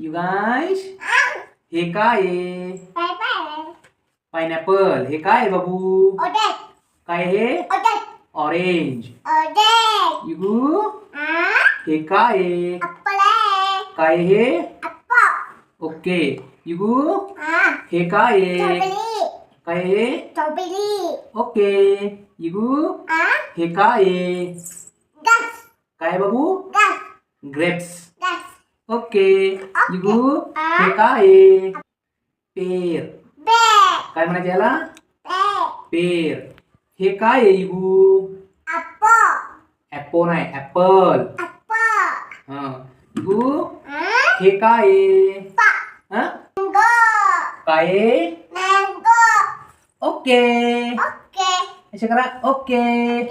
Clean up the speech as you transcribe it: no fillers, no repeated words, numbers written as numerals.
You guys, हे काय आहे? पायनॅपल. हे काय आहे बाबू? काय हे? ऑरेंज. युगू, हे काय आहे? काय हे? ओके. युगू, हे काय आहे? काय हे? ओके. युगू, हे काय आहे? काय बाबू? ग्रेप्स. ओके. युगू, हे काय आहे? पेर. काय म्हणायचं याला? पेर. हे काय आहे युगू? ऍपल नाही, ऍपल. युगू, हे काय आहे? काय आहे? ओके. असे करा. ओके.